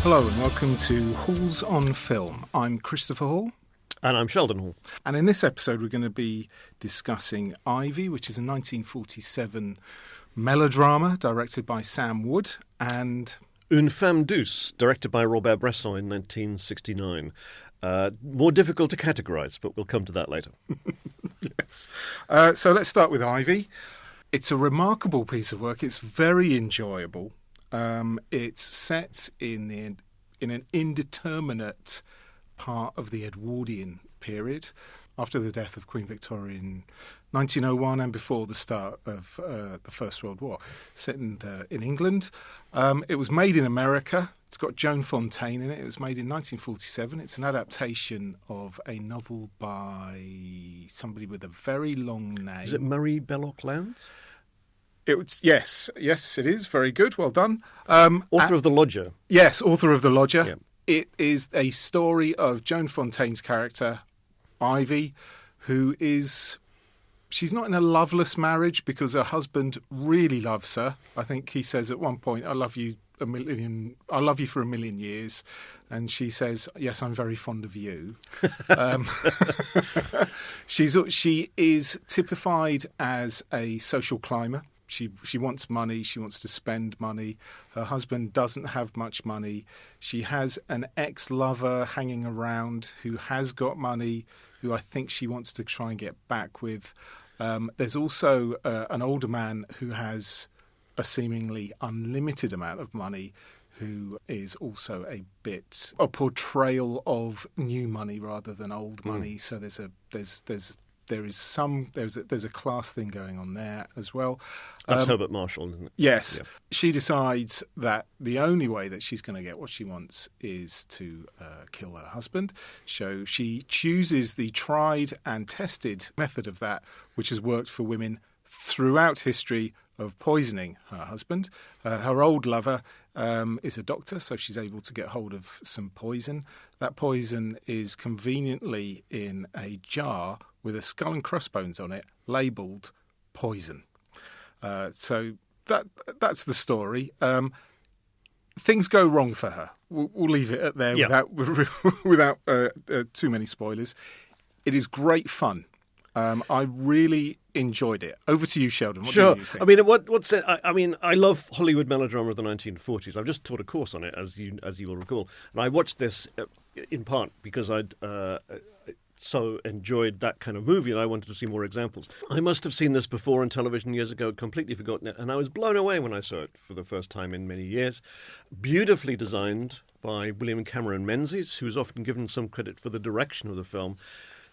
Hello and welcome to Halls on Film. I'm Christopher Hall. And I'm Sheldon Hall. And in this episode we're going to be discussing Ivy, which is a 1947 melodrama directed by Sam Wood, and Une Femme Douce, directed by Robert Bresson in 1969. More difficult to categorise, but we'll come to that later. Yes. So let's start with Ivy. It's a remarkable piece of work. It's very enjoyable. It's set in an indeterminate part of the Edwardian period, after the death of Queen Victoria in 1901 and before the start of the First World War. Set in England. It was made in America. It's got Joan Fontaine in it. It was made in 1947. It's an adaptation of a novel by somebody with a very long name. Is it Marie Belloc-Lowndes? Yes, it is. Very good. Well done. Author of The Lodger. Yes, author of The Lodger. Yeah. It is a story of Joan Fontaine's character, Ivy, she's not in a loveless marriage because her husband really loves her. I think he says at one point, I love you for a million years. And she says, yes, I'm very fond of you. She is typified as a social climber. She wants money. She wants to spend money. Her husband doesn't have much money. She has an ex-lover hanging around who has got money, who I think she wants to try and get back with. There's also an older man who has a seemingly unlimited amount of money, who is also a portrayal of new money rather than old money. So there's a class thing going on there as well. That's Herbert Marshall, isn't it? Yes. Yeah. She decides that the only way that she's going to get what she wants is to kill her husband. So she chooses the tried and tested method of that, which has worked for women throughout history, of poisoning her husband. Her old lover is a doctor, so she's able to get hold of some poison. That poison is conveniently in a jar with a skull and crossbones on it, labelled poison. So that's the story. Things go wrong for her. We'll leave it at there without too many spoilers. It is great fun. I really enjoyed it. Over to you, Sheldon. What do you think? I mean, what's it? I mean, I love Hollywood melodrama of the 1940s. I've just taught a course on it, as you will recall, and I watched this in part because I'd so enjoyed that kind of movie, and I wanted to see more examples. I must have seen this before on television years ago, completely forgotten it, and I was blown away when I saw it for the first time in many years. Beautifully designed by William Cameron Menzies, who is often given some credit for the direction of the film.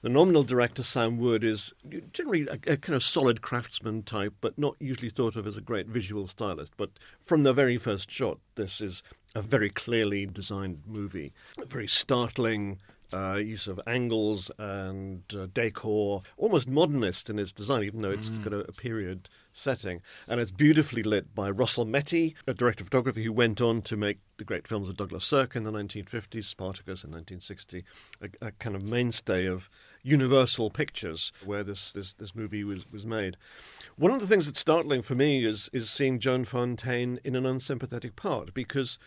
The nominal director, Sam Wood, is generally a kind of solid craftsman type, but not usually thought of as a great visual stylist. But from the very first shot, this is a very clearly designed movie. A very startling use of angles and decor, almost modernist in its design, even though it's got a period setting. And it's beautifully lit by Russell Metty, a director of photography who went on to make the great films of Douglas Sirk in the 1950s, Spartacus in 1960, a kind of mainstay of Universal Pictures, where this movie was made. One of the things that's startling for me is seeing Joan Fontaine in an unsympathetic part, because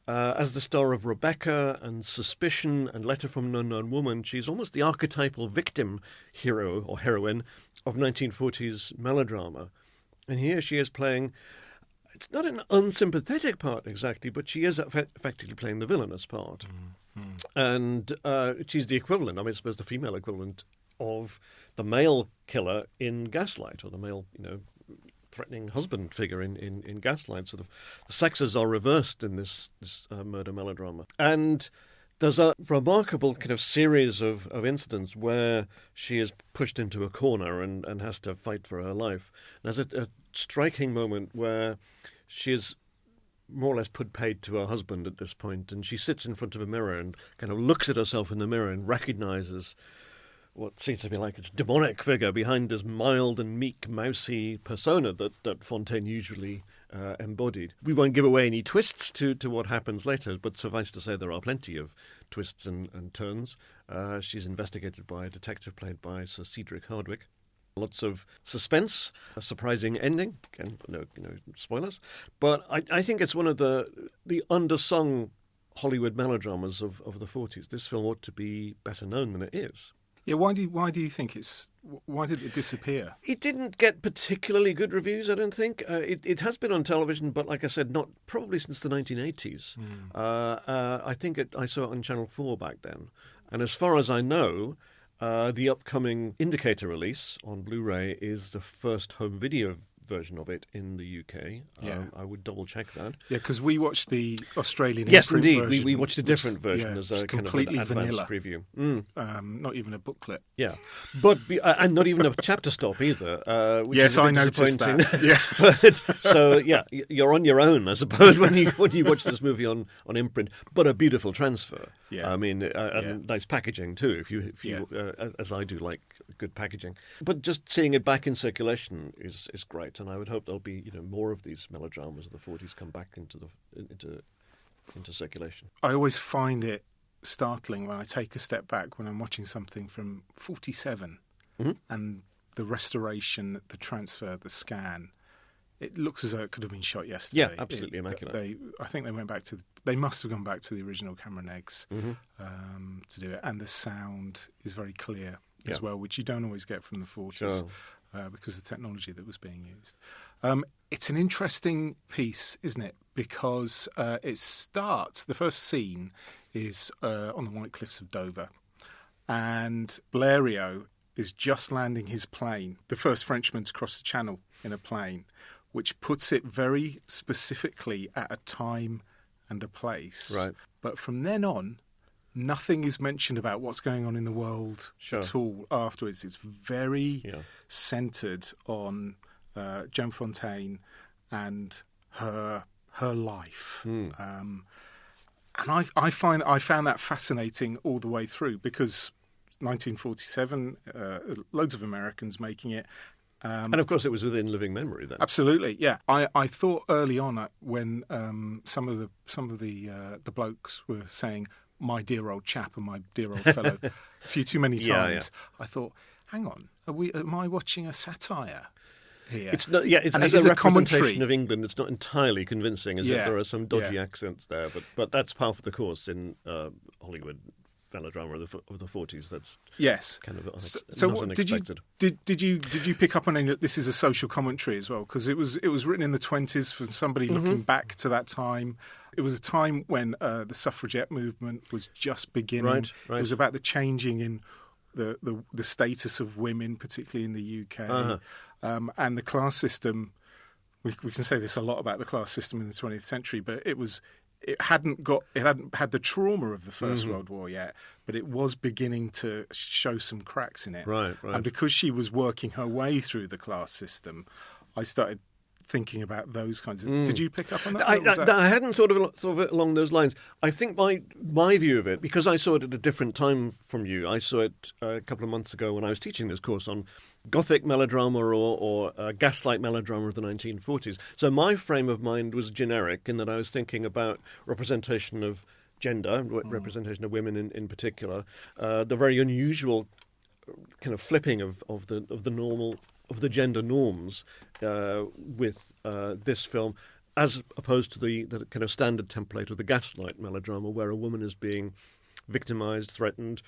as the star of Rebecca and Suspicion and Letter from an Unknown Woman, she's almost the archetypal victim hero or heroine of 1940s melodrama. And here she is playing, it's not an unsympathetic part exactly, but she is effectively playing the villainous part. And she's the equivalent, I suppose the female equivalent of the male killer in Gaslight, or the male, threatening husband figure in Gaslight. Sort of the sexes are reversed in this murder melodrama. And there's a remarkable kind of series of incidents where she is pushed into a corner and has to fight for her life. And there's a striking moment where she is more or less put paid to her husband at this point, and she sits in front of a mirror and kind of looks at herself in the mirror and recognises what seems to be like its demonic figure behind this mild and meek, mousy persona that Fontaine usually embodied. We won't give away any twists to what happens later, but suffice to say there are plenty of twists and turns. She's investigated by a detective played by Sir Cedric Hardwicke. Lots of suspense, a surprising ending. Again, no spoilers. But I think it's one of the undersung Hollywood melodramas of the 40s. This film ought to be better known than it is. Yeah, why do you think why did it disappear? It didn't get particularly good reviews, I don't think. It has been on television, but like I said, not probably since the 1980s. I think I saw it on Channel 4 back then. And as far as I know, the upcoming Indicator release on Blu-ray is the first home video version of it in the UK. Yeah. I would double check that. Yeah, because we watched the Australian Yes, Imprint indeed. version, We watched a different version as a kind of an completely advanced vanilla. preview. Not even a booklet. Yeah, but and not even a chapter stop either. Which Yes, is a bit I noticed disappointing. that. Yeah. So yeah, you're on your own, I suppose, when you watch this movie on Imprint. But a beautiful transfer. Yeah. I mean, and nice packaging too. If you as I do, like good packaging. But just seeing it back in circulation is great, and I would hope there'll be more of these melodramas of the 40s come back into circulation. I always find it startling when I take a step back when I'm watching something from 47 and the restoration, the transfer, the scan. It looks as though it could have been shot yesterday. Yeah, absolutely immaculate. I think they must have gone back to the original camera negs to do it, and the sound is very clear as well, which you don't always get from the 40s. Sure. Because of the technology that was being used. It's an interesting piece, isn't it? Because it starts, the first scene is on the White Cliffs of Dover, and Blériot is just landing his plane, the first Frenchman to cross the Channel in a plane, which puts it very specifically at a time and a place. Right. But from then on, nothing is mentioned about what's going on in the world at all afterwards. It's very centred on Joan Fontaine and her life. And I found that fascinating all the way through, because 1947, loads of Americans making it. And of course, it was within living memory then. Absolutely, yeah. I thought early on when some of the blokes were saying "my dear old chap" and "my dear old fellow" a few too many times, I thought, hang on, am I watching a satire here? It's not. Yeah, it's and as it is a a commentary representation of England. It's not entirely convincing, is it? There are some dodgy accents there, but that's par for the course in Hollywood melodrama of the 40s. That's kind of not unexpected. Did you pick up on any that this is a social commentary as well? Because it was written in the 20s from somebody looking back to that time. It was a time when the suffragette movement was just beginning. Right. It was about the changing in the status of women, particularly in the UK, and the class system. We can say this a lot about the class system in the 20th century, but it hadn't had the trauma of the First World War yet, but it was beginning to show some cracks in it. Right. And because she was working her way through the class system, I started thinking about those kinds of things. Did you pick up on that? I hadn't thought of it along those lines. I think my view of it, because I saw it at a different time from you, I saw it a couple of months ago when I was teaching this course on Gothic melodrama or gaslight melodrama of the 1940s. So my frame of mind was generic in that I was thinking about representation of gender, representation of women in particular, the very unusual kind of flipping of the normal, of the gender norms with this film, as opposed to the kind of standard template of the gaslight melodrama, where a woman is being victimized, threatened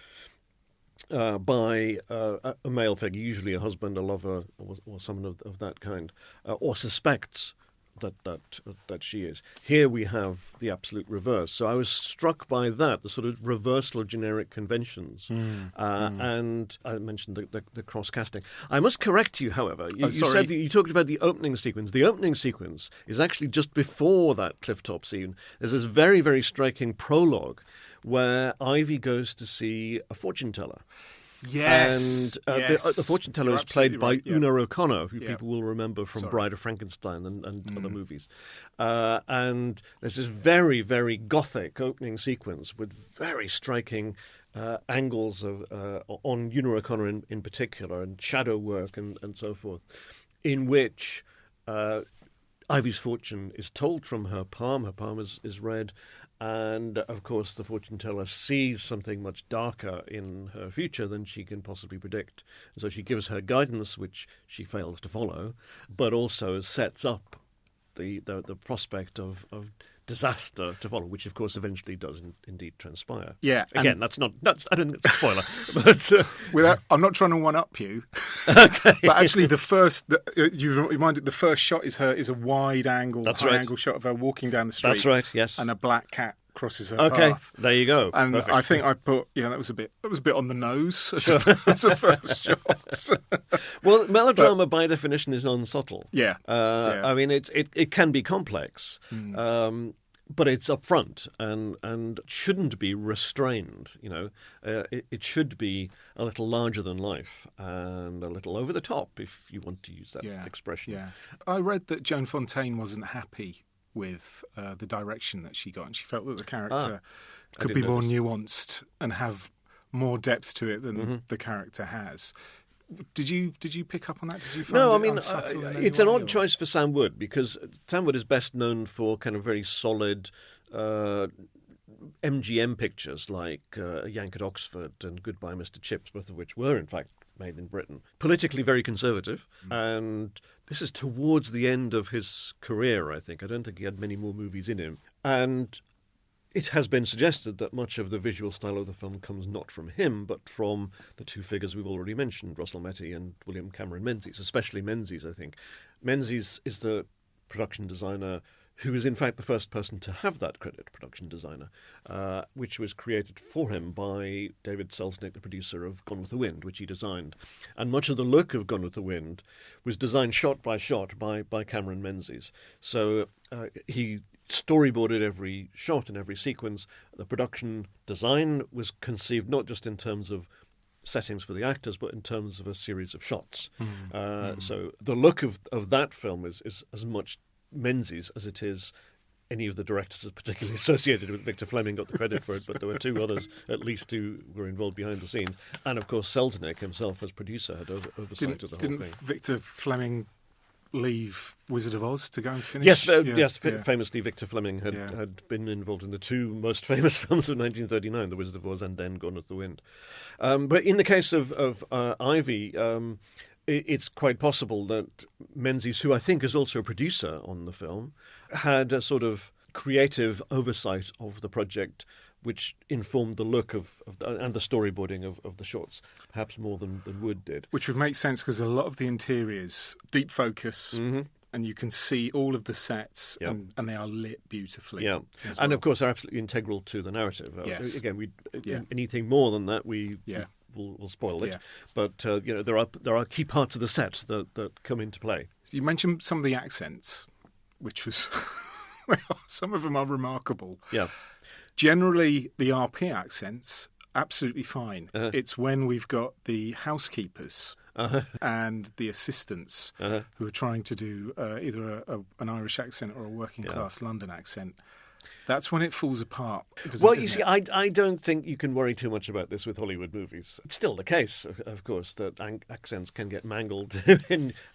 by a male figure, usually a husband, a lover, or someone of that kind, or suspects that she is. Here we have the absolute reverse. So I was struck by that, the sort of reversal of generic conventions. And I mentioned the cross-casting. I must correct you, however. You said that you talked about the opening sequence. The opening sequence is actually just before that clifftop scene. There's this very, very striking prologue where Ivy goes to see a fortune teller. Yes. And the fortune teller is played by Una O'Connor, who people will remember from Bride of Frankenstein and other movies. And there's this very, very gothic opening sequence with very striking angles on Una O'Connor in particular, and shadow work and so forth, in which Ivy's fortune is told from her palm. Her palm is red. And, of course, the fortune teller sees something much darker in her future than she can possibly predict. And so she gives her guidance, which she fails to follow, but also sets up the prospect of disaster to follow, which of course eventually does indeed transpire. Yeah. Again, I don't think it's a spoiler, but I'm not trying to one up you, okay. But actually, the first shot is a wide angle, angle shot of her walking down the street. That's right. Yes, and a black cat crosses her path. Okay, there you go. And perfect. I think I put that was a bit on the nose as a first shot. Well, melodrama by definition is unsubtle. Yeah. I mean, it can be complex. But it's upfront and shouldn't be restrained. It should be a little larger than life and a little over the top, if you want to use that expression. Yeah, I read that Joan Fontaine wasn't happy with the direction that she got, and she felt that the character could be more nuanced and have more depth to it than the character has. Did you pick up on that? Did you find it's an odd choice for Sam Wood, because Sam Wood is best known for kind of very solid MGM pictures like Yank at Oxford and Goodbye Mr. Chips, both of which were in fact made in Britain. Politically very conservative, and this is towards the end of his career, I think. I don't think he had many more movies in him. And it has been suggested that much of the visual style of the film comes not from him, but from the two figures we've already mentioned, Russell Metty and William Cameron Menzies, especially Menzies, I think. Menzies is the production designer who is in fact the first person to have that credit, production designer, which was created for him by David Selznick, the producer of Gone with the Wind, which he designed. And much of the look of Gone with the Wind was designed shot by shot by Cameron Menzies. So he storyboarded every shot and every sequence. The production design was conceived not just in terms of settings for the actors, but in terms of a series of shots. So the look of that film is as much Menzies as it is any of the directors particularly associated with Victor Fleming got the credit for it, but there were two others at least who were involved behind the scenes. And of course Selznick himself as producer had oversight of the whole thing. Didn't Victor Fleming leave Wizard of Oz to go and finish? Yes, famously Victor Fleming had been involved in the two most famous films of 1939, The Wizard of Oz and then Gone with the Wind. But in the case of Ivy, it's quite possible that Menzies, who I think is also a producer on the film, had a sort of creative oversight of the project which informed the look and the storyboarding of the shots, perhaps more than Wood did. Which would make sense because a lot of the interiors, deep focus, and you can see all of the sets, and they are lit beautifully. Yeah, and of course they're absolutely integral to the narrative. Yes. Again, anything more than that, we'll spoil it. Yeah. But there are key parts of the set that come into play. So you mentioned some of the accents, which was some of them are remarkable. Yeah. Generally, the RP accents, absolutely fine. It's when we've got the housekeepers and the assistants who are trying to do either an Irish accent or a working-class London accent. That's when it falls apart. You see, I don't think you can worry too much about this with Hollywood movies. It's still the case, of course, that accents can get mangled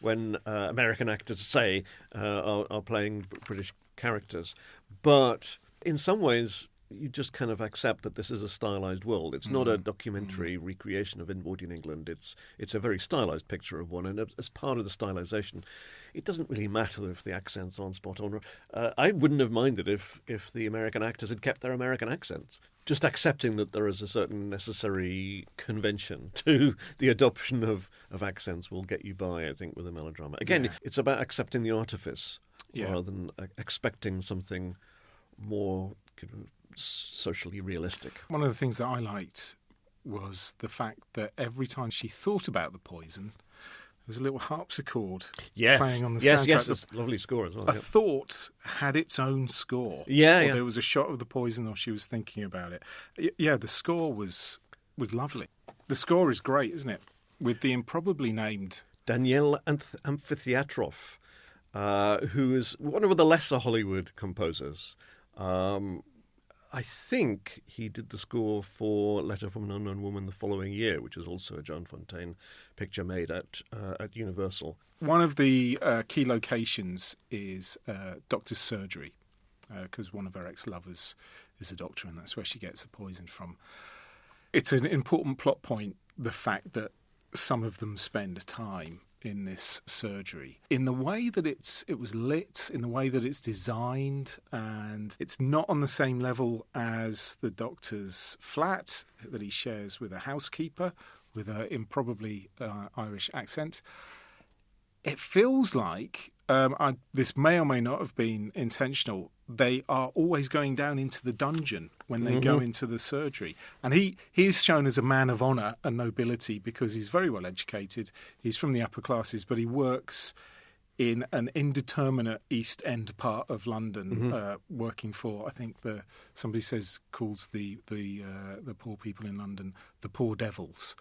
when American actors, say, are playing British characters. But in some ways, you just kind of accept that this is a stylized world. It's not a documentary recreation of Edwardian England. It's a very stylized picture of one, and as part of the stylization, it doesn't really matter if the accents aren't spot on. I wouldn't have minded if the American actors had kept their American accents. Just accepting that there is a certain necessary convention to the adoption of accents will get you by, I think, with a melodrama. Again, it's about accepting the artifice rather than expecting something more socially realistic. One of the things that I liked was the fact that every time she thought about the poison, there was a little harpsichord playing on the soundtrack. Yes, it's a lovely score as well. A thought had its own score. Yeah. There was a shot of the poison or she was thinking about it. Yeah, the score was lovely. The score is great, isn't it? With the improbably named Daniel Amphitheatroff, who is one of the lesser Hollywood composers. I think he did the score for Letter from an Unknown Woman the following year, which was also a Joan Fontaine picture made at Universal. One of the key locations is doctor's surgery, because one of her ex-lovers is a doctor, and that's where she gets the poison from. It's an important plot point, the fact that some of them spend time in this surgery, in the way that it was lit, in the way that it's designed, and it's not on the same level as the doctor's flat that he shares with a housekeeper with an improbably Irish accent. It feels like, this may or may not have been intentional, they are always going down into the dungeon when they go into the surgery. And he is shown as a man of honour and nobility because he's very well educated. He's from the upper classes, but he works in an indeterminate East End part of London, working for, I think somebody calls the poor people in London the poor devils.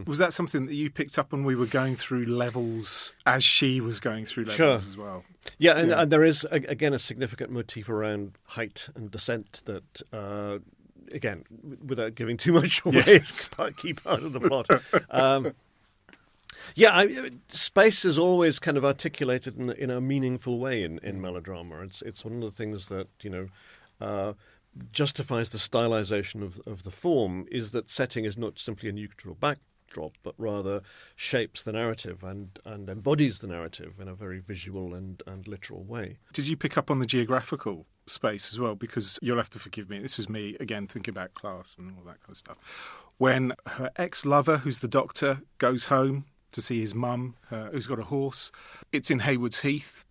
Was that something that you picked up when we were going through levels as she was going through levels as well? Yeah, and there is, again, a significant motif around height and descent that, again, without giving too much away, is a key part of the plot. Space is always kind of articulated in a meaningful way in melodrama. It's one of the things that, justifies the stylization of the form, is that setting is not simply a neutral backdrop, but rather shapes the narrative and embodies the narrative in a very visual and literal way. Did you pick up on the geographical space as well? Because you'll have to forgive me, this was me, again, thinking about class and all that kind of stuff. When her ex-lover, who's the doctor, goes home to see his mum, who's got a horse. It's in Haywards Heath.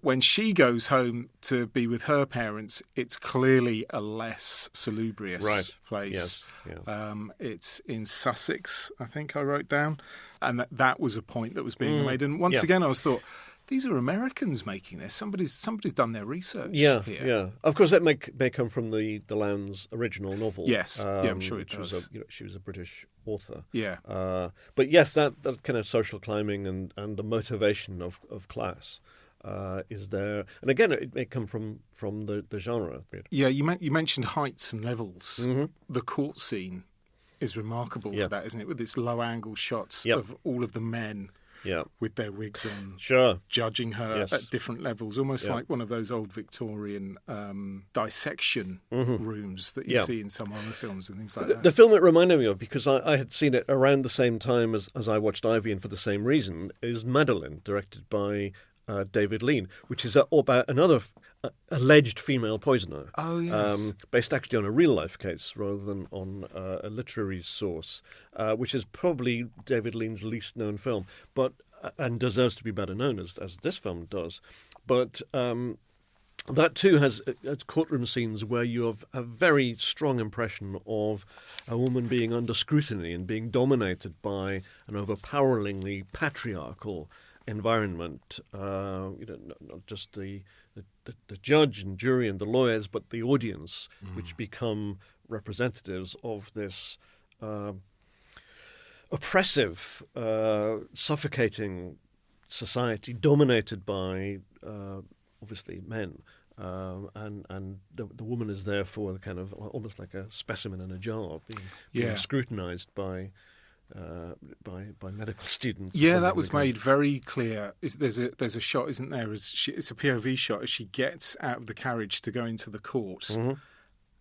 When she goes home to be with her parents, it's clearly a less salubrious place. Yes. Yeah. It's in Sussex, I think I wrote down. And that was a point that was being made. And once again, I thought, these are Americans making this. Somebody's done their research here. Yeah. Of course, that may come from the Lowndes original novel. Yes, I'm sure it does. She was a British author. Yeah. But yes, that kind of social climbing and the motivation of class is there. And again, it may come from the genre. Yeah, you mentioned heights and levels. The court scene is remarkable for that, isn't it? With its low-angle shots of all of the men with their wigs on, judging her at different levels, almost like one of those old Victorian dissection rooms that you see in some horror films and things like that. The film it reminded me of, because I had seen it around the same time as I watched Ivy, and for the same reason, is Madeline, directed by David Lean, which is about another alleged female poisoner. Oh, yes. Based actually on a real-life case rather than on a literary source, which is probably David Lean's least-known film, and deserves to be better known as this film does. But that too has courtroom scenes where you have a very strong impression of a woman being under scrutiny and being dominated by an overpoweringly patriarchal environment. Not just the judge and jury and the lawyers, but the audience, which become representatives of this oppressive, suffocating society dominated by obviously men. And the woman is therefore kind of almost like a specimen in a jar, being scrutinized by medical students. Yeah, that was made very clear. There's a shot, isn't there? It's a POV shot as she gets out of the carriage to go into the court,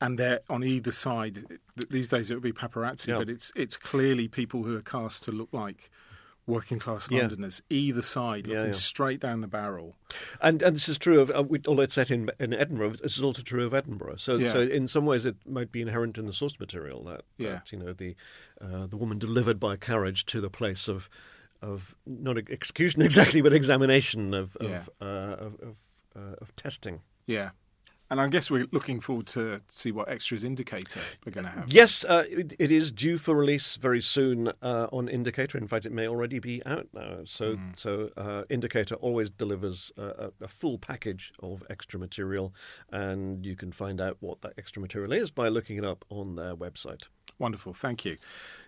and they're on either side. These days it would be paparazzi, but it's clearly people who are cast to look like working class Londoners, either side, looking straight down the barrel. And this is true of, although it's set in Edinburgh, this is also true of Edinburgh. So in some ways it might be inherent in the source material that the woman delivered by carriage to the place of not execution exactly, but examination of testing. Yeah. And I guess we're looking forward to see what Extras Indicator we're going to have. Yes, it is due for release very soon on Indicator. In fact, it may already be out now. So Indicator always delivers a full package of extra material, and you can find out what that extra material is by looking it up on their website. Wonderful, thank you.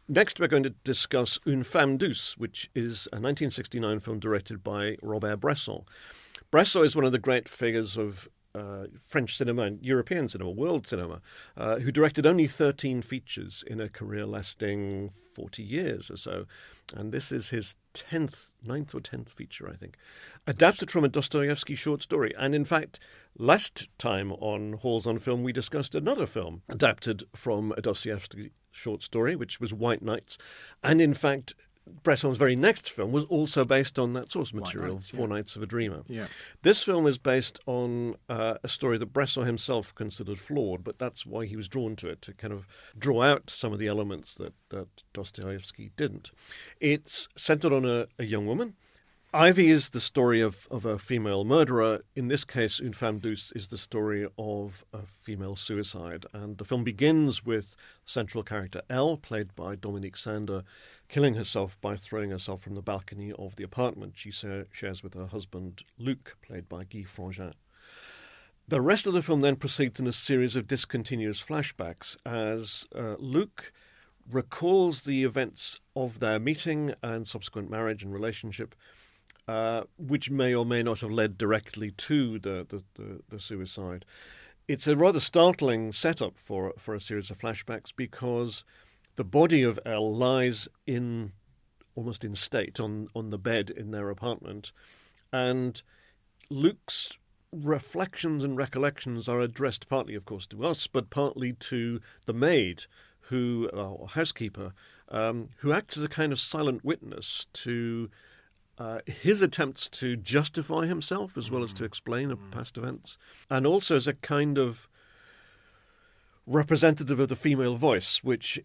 Next, we're going to discuss Une Femme Douce, which is a 1969 film directed by Robert Bresson. Bresson is one of the great figures of French cinema and European cinema, world cinema, who directed only 13 features in a career lasting 40 years or so. And this is his 9th or 10th feature, I think. Adapted from a Dostoevsky short story. And in fact, last time on Halls on Film, we discussed another film adapted from a Dostoevsky short story, which was White Nights. And in fact, Bresson's very next film was also based on that source material, Nights, Four Nights of a Dreamer. Yeah. This film is based on a story that Bresson himself considered flawed, but that's why he was drawn to it, to kind of draw out some of the elements that Dostoevsky didn't. It's centered on a young woman. Ivy is the story of a female murderer. In this case, Une Femme Douce is the story of a female suicide. And the film begins with central character Elle, played by Dominique Sander, killing herself by throwing herself from the balcony of the apartment she shares with her husband, Luc, played by Guy Frangin. The rest of the film then proceeds in a series of discontinuous flashbacks as Luc recalls the events of their meeting and subsequent marriage and relationship, which may or may not have led directly to the suicide. It's a rather startling setup for a series of flashbacks because the body of Elle lies almost in state on the bed in their apartment, and Luke's reflections and recollections are addressed partly, of course, to us, but partly to the maid, or housekeeper, who acts as a kind of silent witness to his attempts to justify himself as well as to explain past events, and also as a kind of representative of the female voice, which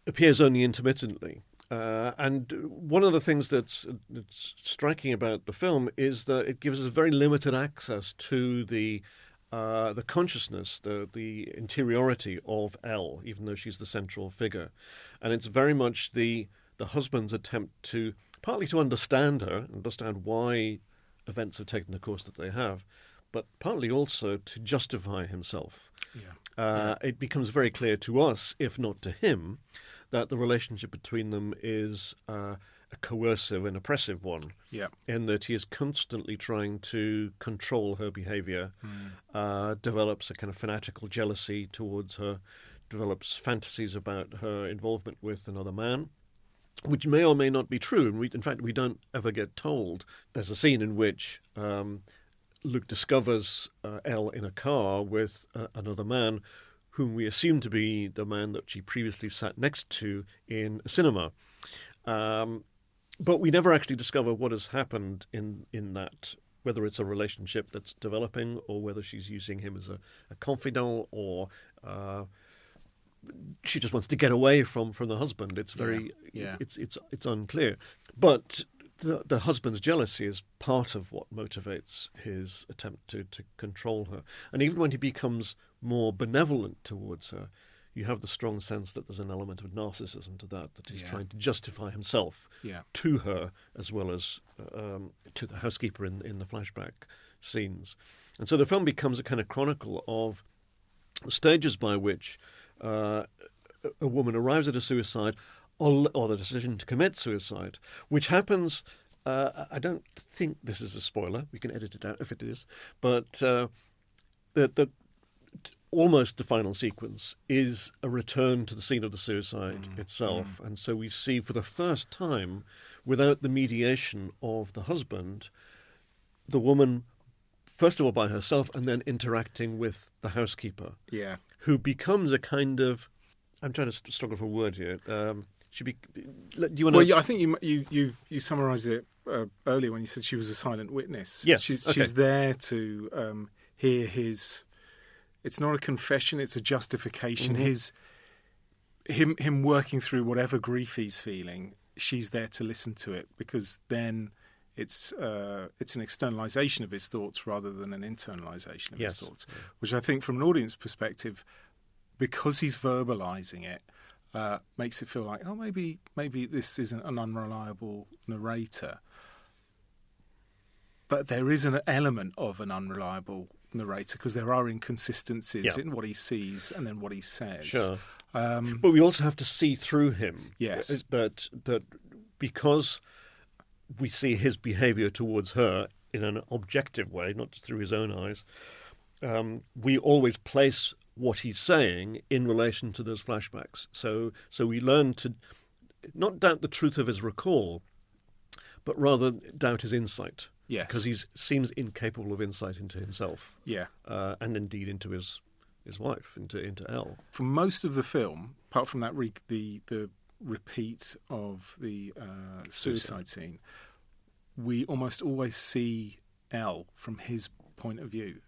appears only intermittently. And one of the things that's striking about the film is that it gives us very limited access to the consciousness, the interiority of Elle, even though she's the central figure, and it's very much the husband's attempt partly to understand her, understand why events have taken the course that they have, but partly also to justify himself. It becomes very clear to us, if not to him, that the relationship between them is a coercive and oppressive one, in that he is constantly trying to control her behaviour, develops a kind of fanatical jealousy towards her, develops fantasies about her involvement with another man, which may or may not be true. And in fact, we don't ever get told. There's a scene in which Luke discovers Elle in a car with another man whom we assume to be the man that she previously sat next to in a cinema. But we never actually discover what has happened in that, whether it's a relationship that's developing or whether she's using him as a confidant or she just wants to get away from the husband. It's very it's unclear. But the husband's jealousy is part of what motivates his attempt to control her. And even when he becomes more benevolent towards her, you have the strong sense that there's an element of narcissism to that he's trying to justify himself to her as well as to the housekeeper in the flashback scenes. And so the film becomes a kind of chronicle of stages by which a woman arrives at a suicide or the decision to commit suicide, which happens, I don't think this is a spoiler, we can edit it out if it is, but almost the final sequence is a return to the scene of the suicide itself. And so we see for the first time, without the mediation of the husband, the woman, first of all by herself, and then interacting with the housekeeper, who becomes a kind of, I'm trying to struggle for a word here. Do you want to? Well, I think you summarised it earlier when you said she was a silent witness. Yes, she's there to hear his. It's not a confession; it's a justification. Him working through whatever grief he's feeling. She's there to listen to it because then it's an externalization of his thoughts rather than an internalization of his thoughts, which I think, from an audience perspective, because he's verbalizing it. Makes it feel like, maybe this isn't an unreliable narrator. But there is an element of an unreliable narrator because there are inconsistencies in what he sees and then what he says. Sure. But we also have to see through him. Yes. That because we see his behaviour towards her in an objective way, not just through his own eyes, we always place what he's saying in relation to those flashbacks. So we learn to not doubt the truth of his recall, but rather doubt his insight. Yes. Because he seems incapable of insight into himself. Yeah. And indeed into his wife, into Elle. For most of the film, apart from that repeat of the suicide scene, we almost always see Elle from his point of view.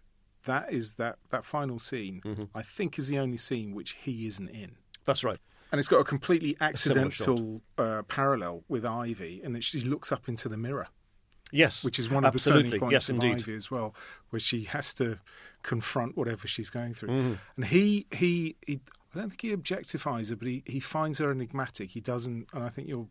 That is that final scene, I think, is the only scene which he isn't in. That's right. And it's got a completely accidental parallel with Ivy, in that she looks up into the mirror. Yes, which is one of the turning points of indeed. Ivy as well, where she has to confront whatever she's going through. And he I don't think he objectifies her, but he finds her enigmatic. He doesn't, and I think your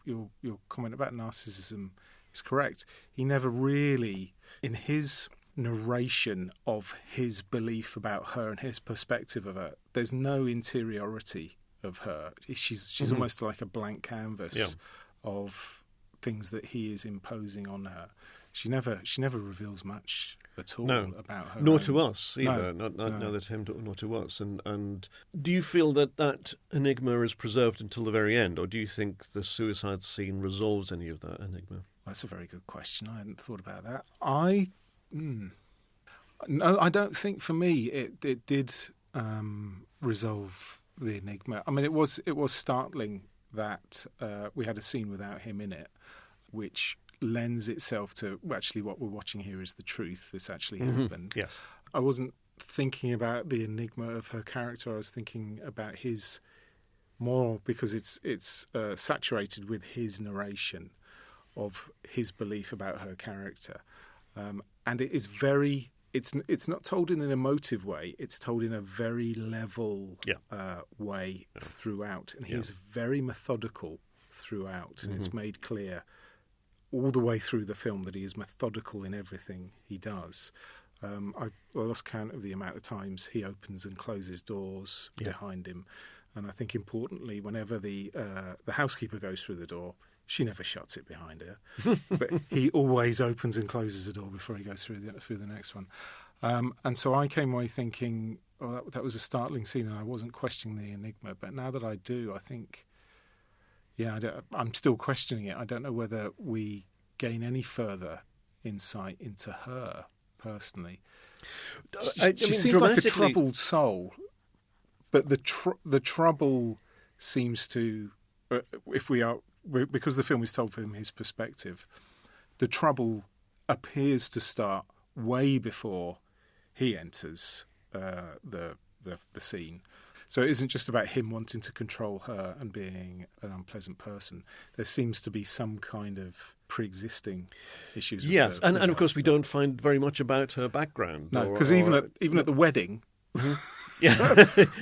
comment about narcissism is correct. He never really, in his narration of his belief about her and his perspective of her, there's no interiority of her. She's almost like a blank canvas of things that he is imposing on her. She never reveals much at all about her. Nor own. to us either. No. Neither to him nor to us. And do you feel that enigma is preserved until the very end, or do you think the suicide scene resolves any of that enigma? That's a very good question. I hadn't thought about that. No, I don't think for me it did resolve the enigma. I mean, it was startling that we had a scene without him in it, which lends itself to actually what we're watching here is the truth. This actually happened. Yes. I wasn't thinking about the enigma of her character. I was thinking about his more, because it's saturated with his narration of his belief about her character, and it is very. It's not told in an emotive way. It's told in a very level way throughout, and he's very methodical throughout, and it's made clear all the way through the film that he is methodical in everything he does. I lost count of the amount of times he opens and closes doors behind him, and I think importantly, whenever the housekeeper goes through the door, she never shuts it behind her, but he always opens and closes the door before he goes through the next one. And so I came away thinking, oh, that was a startling scene, and I wasn't questioning the enigma. But now that I do, I think, I'm still questioning it. I don't know whether we gain any further insight into her personally. She seems like a troubled soul, but the trouble seems to, because the film is told from his perspective, the trouble appears to start way before he enters the scene. So it isn't just about him wanting to control her and being an unpleasant person. There seems to be some kind of pre-existing issues. Yes, and of course we don't find very much about her background. No, because even at the wedding,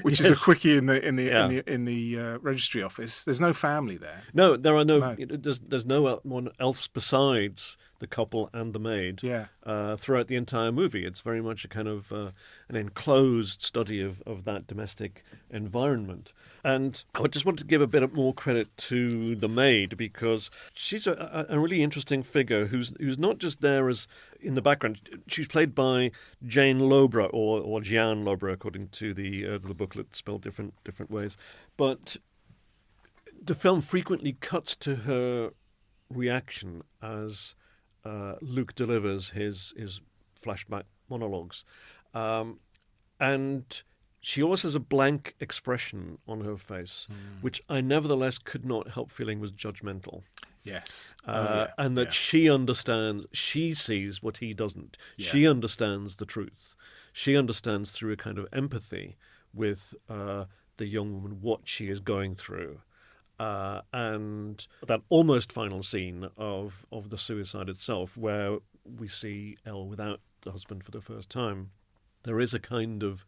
which is a quickie in the registry office, there's no family there. No, there are no. There's no one else besides the couple and the maid. Throughout the entire movie, it's very much a kind of an enclosed study of that domestic environment. And I just want to give a bit more credit to the maid, because she's a really interesting figure who's not just there as in the background. She's played by Jane Lobra or Jeanne Lobra, according to the booklet, spelled different ways. But the film frequently cuts to her reaction as Luke delivers his flashback monologues, and she always has a blank expression on her face, which I nevertheless could not help feeling was judgmental. Yes. And that she understands, she sees what he doesn't. Yeah. She understands the truth. She understands through a kind of empathy with the young woman what she is going through. And that almost final scene of the suicide itself, where we see Elle without the husband for the first time, there is a kind of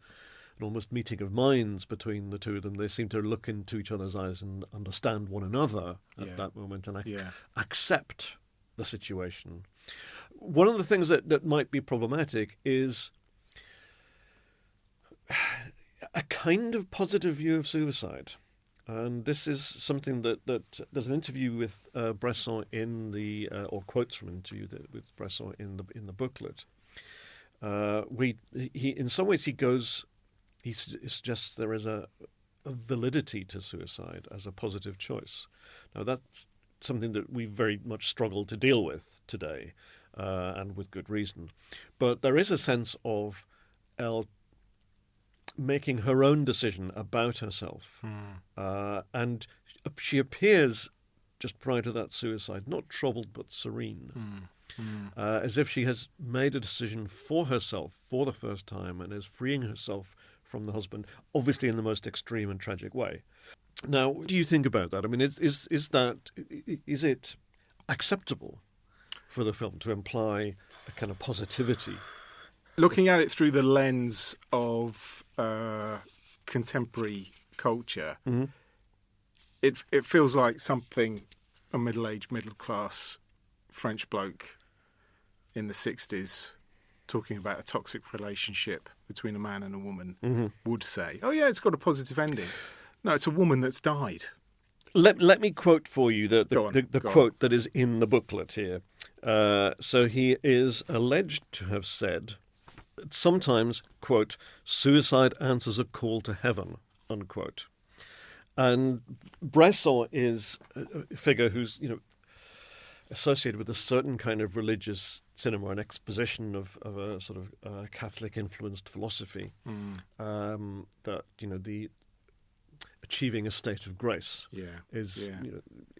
an almost meeting of minds between the two of them. They seem to look into each other's eyes and understand one another at that moment and accept the situation. One of the things that might be problematic is a kind of positive view of suicide. And this is something that there's an interview with Bresson in the or quotes from an interview with Bresson in the booklet. He in some ways he suggests there is a validity to suicide as a positive choice. Now that's something that we very much struggle to deal with today, and with good reason. But there is a sense of Elle making her own decision about herself, and she appears just prior to that suicide not troubled but serene, as if she has made a decision for herself for the first time and is freeing herself from the husband, obviously in the most extreme and tragic way. Now, what do you think about that? I mean, is it acceptable for the film to imply a kind of positivity? Looking at it through the lens of contemporary culture, it feels like something a middle-aged, middle-class French bloke in the 60s talking about a toxic relationship between a man and a woman would say. Oh, yeah, it's got a positive ending. No, it's a woman that's died. Let me quote for you the quote that is in the booklet here. So he is alleged to have said, sometimes, quote, suicide answers a call to heaven, unquote. And Bresson is a figure who's, associated with a certain kind of religious cinema, an exposition of a sort of Catholic-influenced philosophy, that, the achieving a state of grace is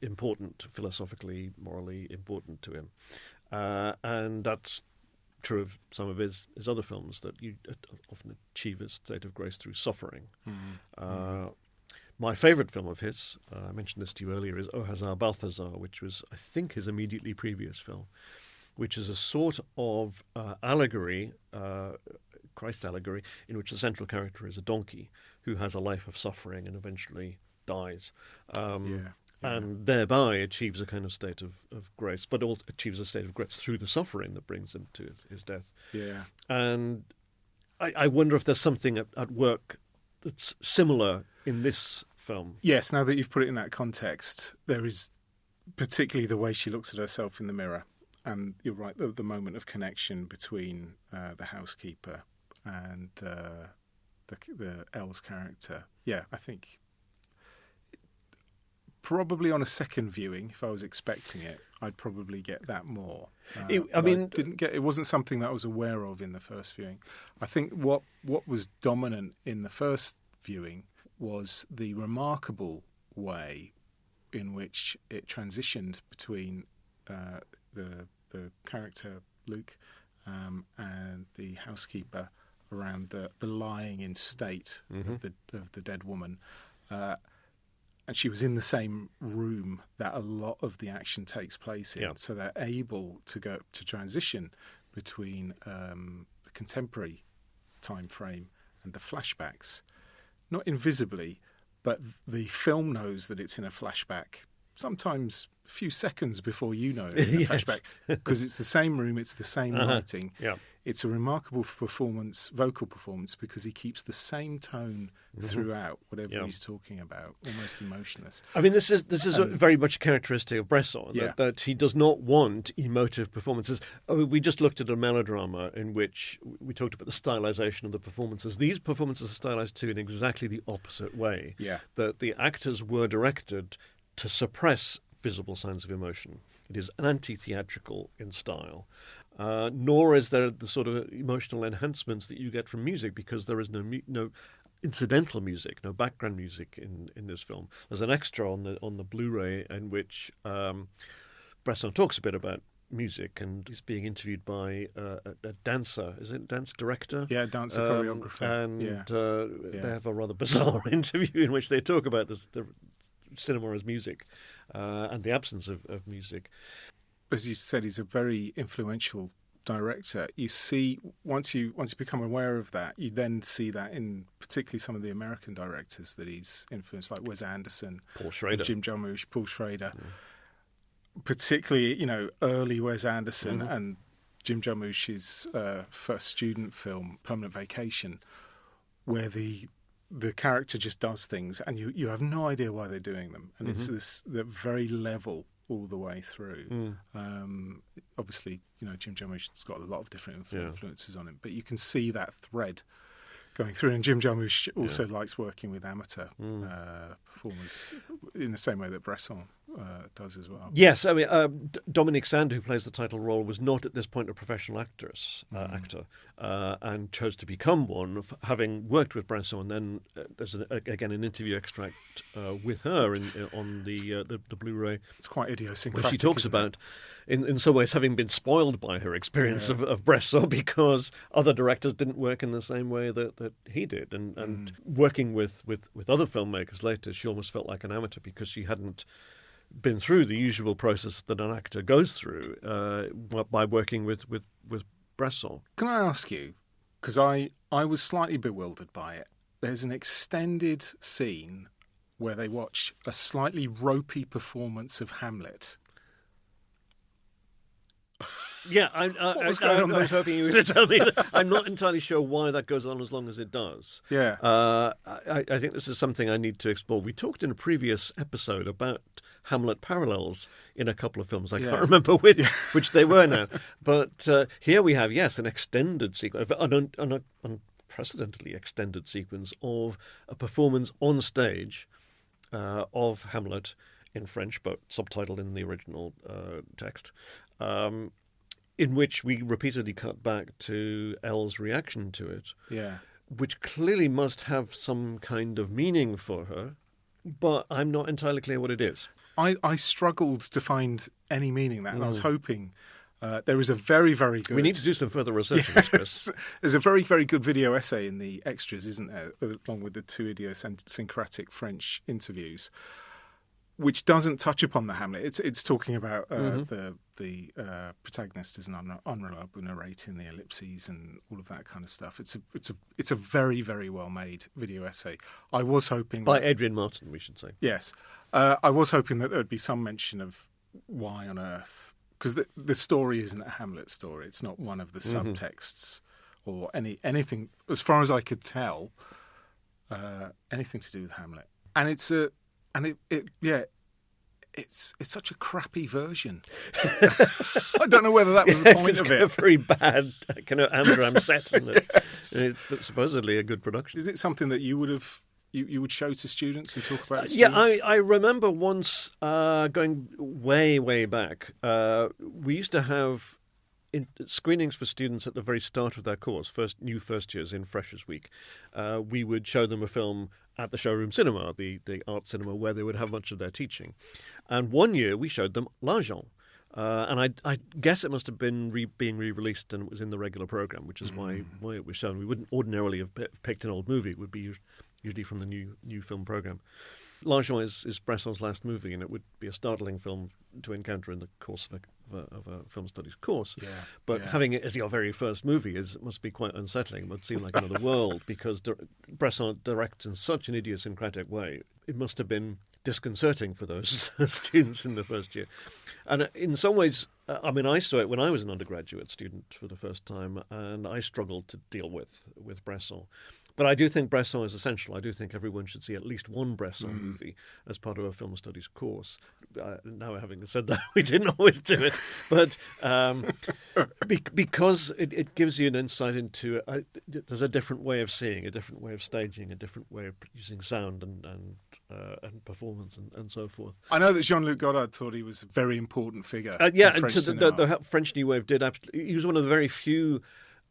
important, philosophically, morally important to him. And that's true of some of his other films, that you often achieve a state of grace through suffering. My favourite film of his, I mentioned this to you earlier, is O Hazard Balthazar, which was, I think, his immediately previous film, which is a sort of allegory, Christ allegory, in which the central character is a donkey who has a life of suffering and eventually dies. And thereby achieves a kind of state of grace, but also achieves a state of grace through the suffering that brings him to his death. Yeah. And I wonder if there's something at work that's similar in this film. Yes, now that you've put it in that context, there is particularly the way she looks at herself in the mirror. And you're right, the moment of connection between the housekeeper and the Elle's character. Yeah, I think probably on a second viewing, if I was expecting it, I'd probably get that more. It wasn't something that I was aware of in the first viewing. I think what was dominant in the first viewing was the remarkable way in which it transitioned between the character Luke and the housekeeper around the lying in state of the dead woman. And she was in the same room that a lot of the action takes place in. So they're able to transition between the contemporary time frame and the flashbacks. Not invisibly, but the film knows that it's in a flashback, sometimes a few seconds before you know it's in a flashback, because it's the same room, it's the same lighting. It's a remarkable vocal performance, because he keeps the same tone throughout, whatever he's talking about, almost emotionless. I mean, this is very much characteristic of Bresson, that he does not want emotive performances. We just looked at a melodrama in which we talked about the stylization of the performances. These performances are stylized too in exactly the opposite way. That the actors were directed to suppress visible signs of emotion. It is anti-theatrical in style. Nor is there the sort of emotional enhancements that you get from music, because there is no incidental music, no background music in this film. There's an extra on the Blu-ray in which Bresson talks a bit about music, and he's being interviewed by a dancer. Is it dance director? Yeah, dancer choreographer. And they have a rather bizarre interview in which they talk about the cinema as music and the absence of music. As you said, he's a very influential director. You see, once you become aware of that, you then see that in particularly some of the American directors that he's influenced, like Wes Anderson, Paul Schrader, Jim Jarmusch, Paul Schrader. Particularly, early Wes Anderson and Jim Jarmusch's first student film, Permanent Vacation, where the character just does things and you have no idea why they're doing them, and it's the very level all the way through. Obviously, Jim Jarmusch's got a lot of different influences on him, but you can see that thread going through. And Jim Jarmusch also likes working with amateur performers in the same way that Bresson does as well. Yes, I mean Dominique Sand, who plays the title role, was not at this point a professional actor, and chose to become one, having worked with Bresson. And then there's again an interview extract with her on the Blu-ray. It's quite idiosyncratic. Where she talks about, in some ways, having been spoiled by her experience of Bresson because other directors didn't work in the same way that he did, and working with other filmmakers later, she almost felt like an amateur because she hadn't been through the usual process that an actor goes through by working with Bresson. Can I ask you, because I was slightly bewildered by it, there's an extended scene where they watch a slightly ropey performance of Hamlet. Yeah, I was hoping you were going to tell me that. I'm not entirely sure why that goes on as long as it does. Yeah. I think this is something I need to explore. We talked in a previous episode about Hamlet parallels in a couple of films. I can't remember which they were now. But here we have, an extended sequence, an unprecedentedly extended sequence of a performance on stage of Hamlet in French, but subtitled in the original text. In which we repeatedly cut back to Elle's reaction to it, which clearly must have some kind of meaning for her, but I'm not entirely clear what it is. I struggled to find any meaning in that, and I was hoping there is a very, very good... We need to do some further research on this, Chris. There's a very, very good video essay in the extras, isn't there, along with the two idiosyncratic French interviews, which doesn't touch upon the Hamlet. It's talking about the protagonist is an unreliable narrating, the ellipses and all of that kind of stuff. It's a very, very well made video essay. I was hoping by Adrian Martin, we should say. Yes, I was hoping that there would be some mention of why on earth, because the story isn't a Hamlet story. It's not one of the subtexts or anything as far as I could tell. Anything to do with Hamlet, and it's such a crappy version. I don't know whether that was the point of it. It's a very bad kind of Amdram set, isn't it? It's supposedly a good production. Is it something that you would show to students and talk about? I remember once going way back. We used to have screenings for students at the very start of their course, new first years in Freshers Week. We would show them a film at the showroom cinema, the art cinema, where they would have much of their teaching. And one year we showed them L'Argent. And I guess it must have been being re-released and it was in the regular program, which is why it was shown. We wouldn't ordinarily have picked an old movie. It would be usually from the new film program. L'Argent is Bresson's last movie, and it would be a startling film to encounter in the course of a film studies course. But having it as your very first movie must be quite unsettling. It would seem like another world, because Bresson directs in such an idiosyncratic way. It must have been disconcerting for those students in the first year. And in some ways, I saw it when I was an undergraduate student for the first time, and I struggled to deal with Bresson. But I do think Bresson is essential. I do think everyone should see at least one Bresson movie as part of a film studies course. Now, having said that, we didn't always do it. But because it gives you an insight into... there's a different way of seeing, a different way of staging, a different way of using sound and performance and so forth. I know that Jean-Luc Godard thought he was a very important figure. And the French New Wave did... He was one of the very few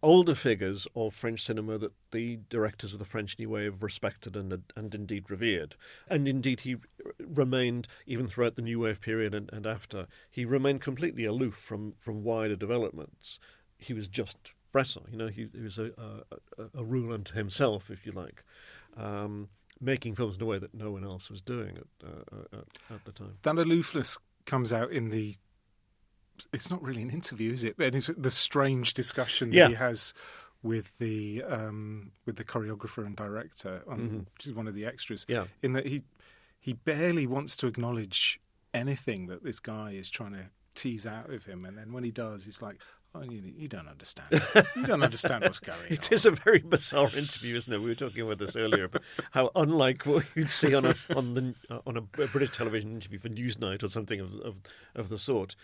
older figures of French cinema that the directors of the French New Wave respected and indeed revered. And indeed he remained, even throughout the New Wave period and after, he remained completely aloof from wider developments. He was just Bresson, he was a rule unto himself, if you like, making films in a way that no one else was doing at the time. That aloofness comes out in the... It's not really an interview, is it? And it's the strange discussion that he has with the choreographer and director, which is one of the extras. Yeah. In that he barely wants to acknowledge anything that this guy is trying to tease out of him, and then when he does, he's like, Oh, you don't understand. You don't understand what's going on. It is a very bizarre interview, isn't it? We were talking about this earlier, but how unlike what you'd see on a British television interview for Newsnight or something of the sort,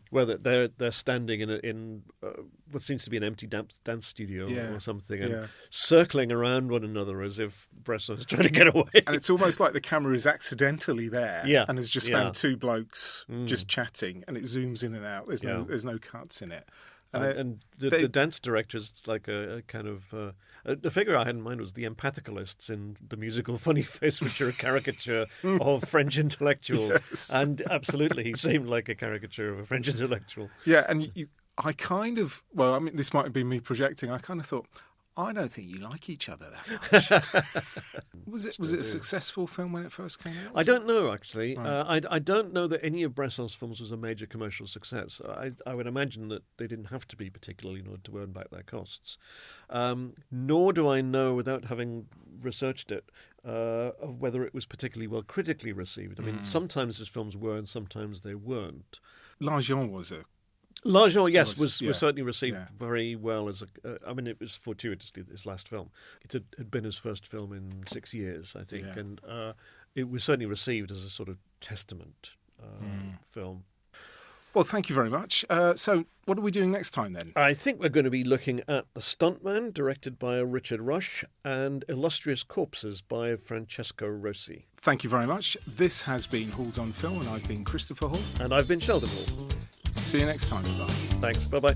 where they're standing in what seems to be an empty dance studio or something, and circling around one another as if Bresson's trying to get away. And it's almost like the camera is accidentally there, and has just found two blokes just chatting, and it zooms in and out. There's no cuts in it. And the dance director is like a kind of... the figure I had in mind was the empathicalists in the musical Funny Face, which are a caricature of French intellectuals. Yes. And absolutely, he seemed like a caricature of a French intellectual. Yeah, and I kind of... Well, I mean, this might have been me projecting. I kind of thought, I don't think you like each other that much. Was it a successful film when it first came out? I don't know, actually. Right. I don't know that any of Bresson's films was a major commercial success. I would imagine that they didn't have to be particularly in order to earn back their costs. Nor do I know, without having researched it, of whether it was particularly well critically received. I mean, sometimes his films were and sometimes they weren't. L'Argent was a... L'Argent, yes, was certainly received very well as I mean, it was fortuitously his last film. It had been his first film in 6 years, I think, and it was certainly received as a sort of testament film. Well, thank you very much. So what are we doing next time, then? I think we're going to be looking at The Stuntman, directed by Richard Rush, and Illustrious Corpses by Francesco Rossi. Thank you very much. This has been Halls on Film, and I've been Christopher Hall. And I've been Sheldon Hall. See you next time. Bye. Thanks. Bye-bye.